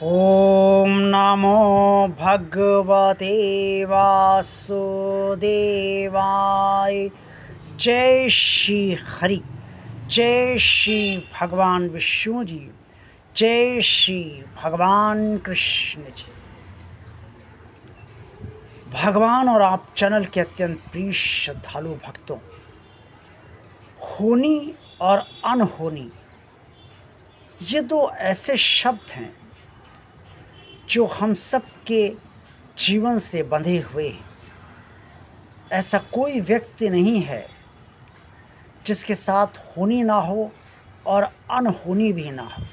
ॐ नमो भगवते वासुदेवाय। जय श्री हरि, जय श्री भगवान विष्णु जी, जय श्री भगवान कृष्ण जी। भगवान और आप चैनल के अत्यंत प्रिय श्रद्धालु भक्तों, होनी और अनहोनी ये दो ऐसे शब्द हैं जो हम सब के जीवन से बंधे हुए हैं। ऐसा कोई व्यक्ति नहीं है जिसके साथ होनी ना हो और अनहोनी भी ना हो।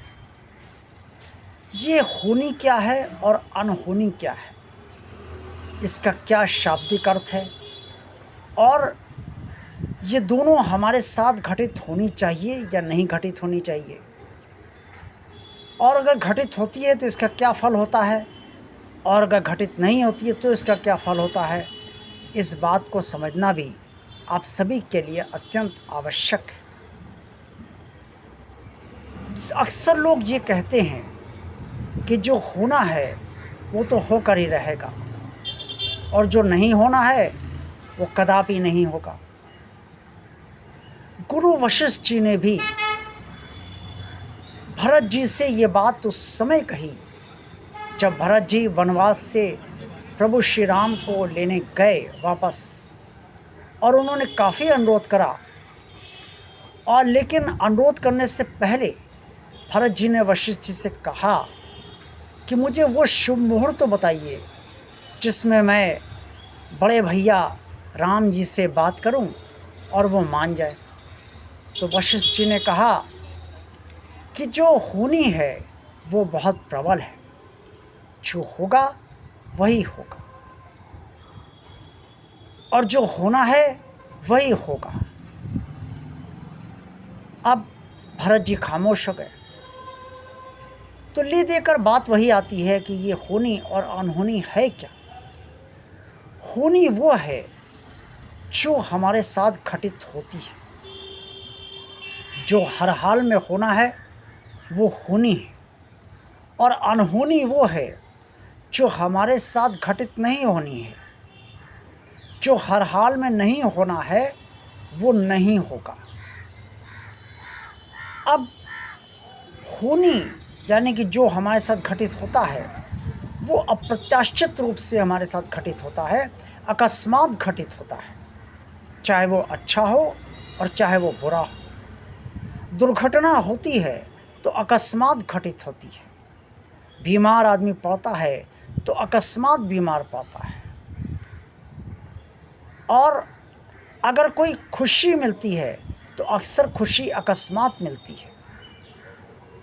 ये होनी क्या है और अनहोनी क्या है, इसका क्या शाब्दिक अर्थ है, और ये दोनों हमारे साथ घटित होनी चाहिए या नहीं घटित होनी चाहिए, और अगर घटित होती है तो इसका क्या फल होता है, और अगर घटित नहीं होती है तो इसका क्या फल होता है। इस बात को समझना भी आप सभी के लिए अत्यंत आवश्यक है। अक्सर लोग ये कहते हैं कि जो होना है वो तो होकर ही रहेगा, और जो नहीं होना है वो कदापि नहीं होगा। गुरु वशिष्ठ जी ने भी भरत जी से ये बात उस समय कही जब भरत जी वनवास से प्रभु श्री राम को लेने गए वापस, और उन्होंने काफ़ी अनुरोध करा, और लेकिन अनुरोध करने से पहले भरत जी ने वशिष्ठ जी से कहा कि मुझे वो शुभ मुहूर्त तो बताइए जिसमें मैं बड़े भैया राम जी से बात करूं और वो मान जाए। तो वशिष्ठ जी ने कहा कि जो होनी है वो बहुत प्रबल है, जो होगा वही होगा, और जो होना है वही होगा। अब भरत जी खामोश हो गए। तो ले देकर बात वही आती है कि ये होनी और अनहोनी है क्या। होनी वो है जो हमारे साथ घटित होती है, जो हर हाल में होना है वो होनी है, और अनहोनी वो है जो हमारे साथ घटित नहीं होनी है। जो हर हाल में नहीं होना है वो नहीं होगा। अब होनी यानी कि जो हमारे साथ घटित होता है वो अप्रत्याशित रूप से हमारे साथ घटित होता है, अकस्मात घटित होता है, चाहे वो अच्छा हो और चाहे वो बुरा हो। दुर्घटना होती है तो अकस्मात घटित होती है, बीमार आदमी पड़ता है तो अकस्मात बीमार पड़ता है, और अगर कोई खुशी मिलती है तो अक्सर खुशी अकस्मात मिलती है,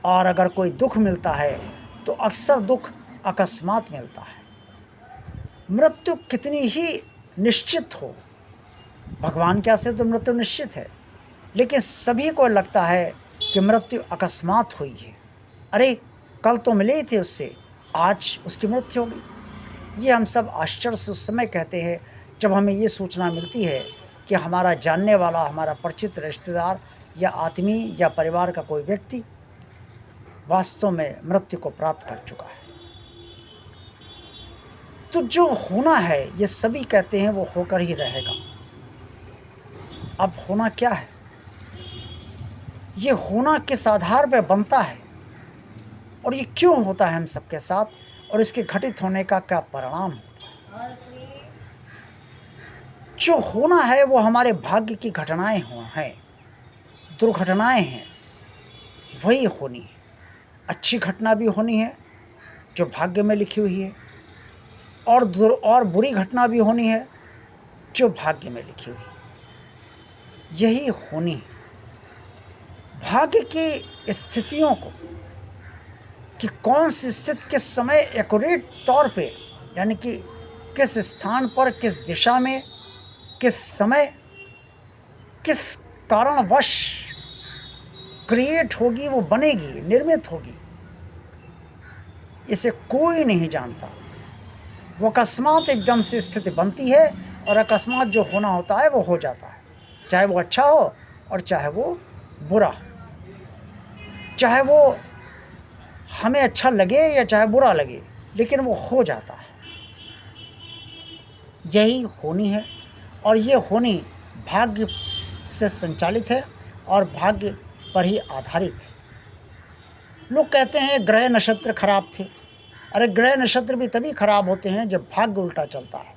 और अगर कोई दुख मिलता है तो अक्सर दुख अकस्मात मिलता है। मृत्यु कितनी ही निश्चित हो, भगवान के से तो मृत्यु निश्चित है, लेकिन सभी को लगता है कि मृत्यु अकस्मात हुई है। अरे कल तो मिले ही थे उससे, आज उसकी मृत्यु हो गई। ये हम सब आश्चर्य से उस समय कहते हैं जब हमें ये सूचना मिलती है कि हमारा जानने वाला, हमारा परिचित रिश्तेदार या आत्मीय या परिवार का कोई व्यक्ति वास्तव में मृत्यु को प्राप्त कर चुका है। तो जो होना है ये सभी कहते हैं वो होकर ही रहेगा। अब होना क्या है, ये होना किस आधार पर बनता है, और ये क्यों होता है हम सबके साथ, और इसके घटित होने का क्या परिणाम होता है। जो होना है वो हमारे भाग्य की घटनाएं हैं, दुर्घटनाएं हैं, वही होनी है। अच्छी घटना भी होनी है जो भाग्य में लिखी हुई है, और बुरी घटना भी होनी है जो भाग्य में लिखी हुई है। यही होनी है। भाग्य की स्थितियों को कि कौन सी स्थिति किस समय एक्यूरेट तौर पे, यानी कि किस स्थान पर, किस दिशा में, किस समय, किस कारणवश क्रिएट होगी, वो बनेगी, निर्मित होगी, इसे कोई नहीं जानता। वो अकस्मात एकदम से स्थिति बनती है, और अकस्मात जो होना होता है वो हो जाता है, चाहे वो अच्छा हो और चाहे वो बुरा हो, चाहे वो हमें अच्छा लगे या चाहे बुरा लगे, लेकिन वो हो जाता है। यही होनी है, और ये होनी भाग्य से संचालित है और भाग्य पर ही आधारित है। लोग कहते हैं ग्रह नक्षत्र खराब थे। अरे ग्रह नक्षत्र भी तभी खराब होते हैं जब भाग्य उल्टा चलता है,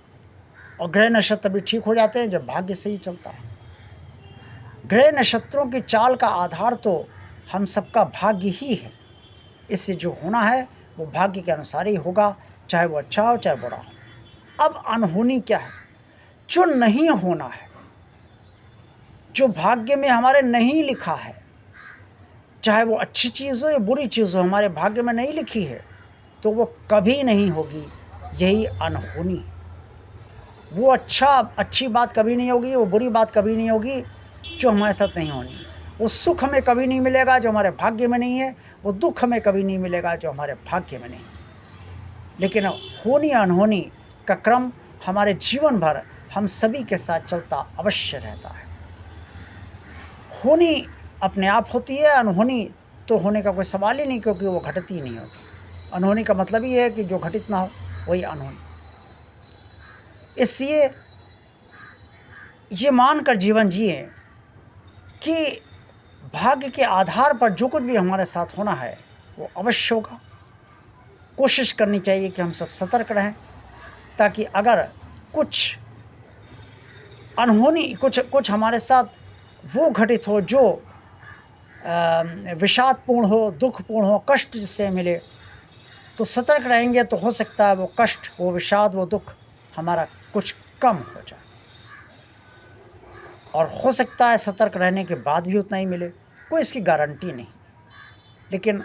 और ग्रह नक्षत्र भी ठीक हो जाते हैं जब भाग्य सही चलता है। ग्रह नक्षत्रों की चाल का आधार तो हम सबका भाग्य ही है। इससे जो होना है वो भाग्य के अनुसार ही होगा, चाहे वो अच्छा हो चाहे बुरा हो। अब अनहोनी क्या है? जो नहीं होना है, जो भाग्य में हमारे नहीं लिखा है, चाहे वो अच्छी चीज़ हो या बुरी चीज़ हो, हमारे भाग्य में नहीं लिखी है तो वो कभी नहीं होगी। यही अनहोनी है। वो अच्छी बात कभी नहीं होगी, वो बुरी बात कभी नहीं होगी जो हमारे साथ नहीं होनी है। वो सुख हमें कभी नहीं मिलेगा जो हमारे भाग्य में नहीं है, वो दुख हमें कभी नहीं मिलेगा जो हमारे भाग्य में नहीं। लेकिन होनी अनहोनी का क्रम हमारे जीवन भर हम सभी के साथ चलता अवश्य रहता है। होनी अपने आप होती है, अनहोनी तो होने का कोई सवाल ही नहीं, क्योंकि वो घटती ही नहीं होती। अनहोनी का मतलब ही है कि जो घटित ना हो वही अनहोनी। इसलिए ये मानकर जीवन जिए कि भाग्य के आधार पर जो कुछ भी हमारे साथ होना है वो अवश्य होगा। कोशिश करनी चाहिए कि हम सब सतर्क रहें, ताकि अगर कुछ अनहोनी कुछ हमारे साथ वो घटित हो जो विषादपूर्ण हो, दुखपूर्ण हो, कष्ट जिससे मिले, तो सतर्क रहेंगे तो हो सकता है वो कष्ट, वो विषाद, वो दुख हमारा कुछ कम हो जाए। और हो सकता है सतर्क रहने के बाद भी उतना ही मिले, कोई इसकी गारंटी नहीं, लेकिन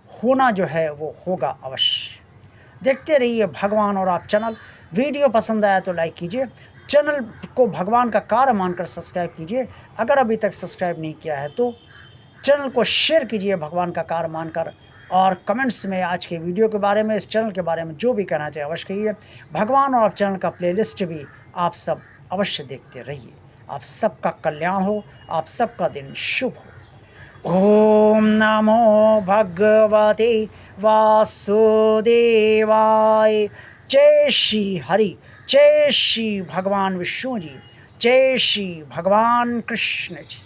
होना जो है वो होगा अवश्य। देखते रहिए भगवान और आप चैनल। वीडियो पसंद आया तो लाइक कीजिए, चैनल को भगवान का कार्य मानकर सब्सक्राइब कीजिए। अगर अभी तक सब्सक्राइब नहीं किया है तो चैनल को शेयर कीजिए भगवान का कार्य मानकर, और कमेंट्स में आज के वीडियो के बारे में, इस चैनल के बारे में जो भी कहना चाहिए अवश्य कहिए। भगवान और आप चैनल का प्लेलिस्ट भी आप सब अवश्य देखते रहिए। आप सबका कल्याण हो, आप सबका दिन शुभ हो। ओम नमो भगवते वासुदेवाय। जय श्री हरि, जय श्री भगवान विष्णु जी, जय श्री भगवान कृष्ण जी।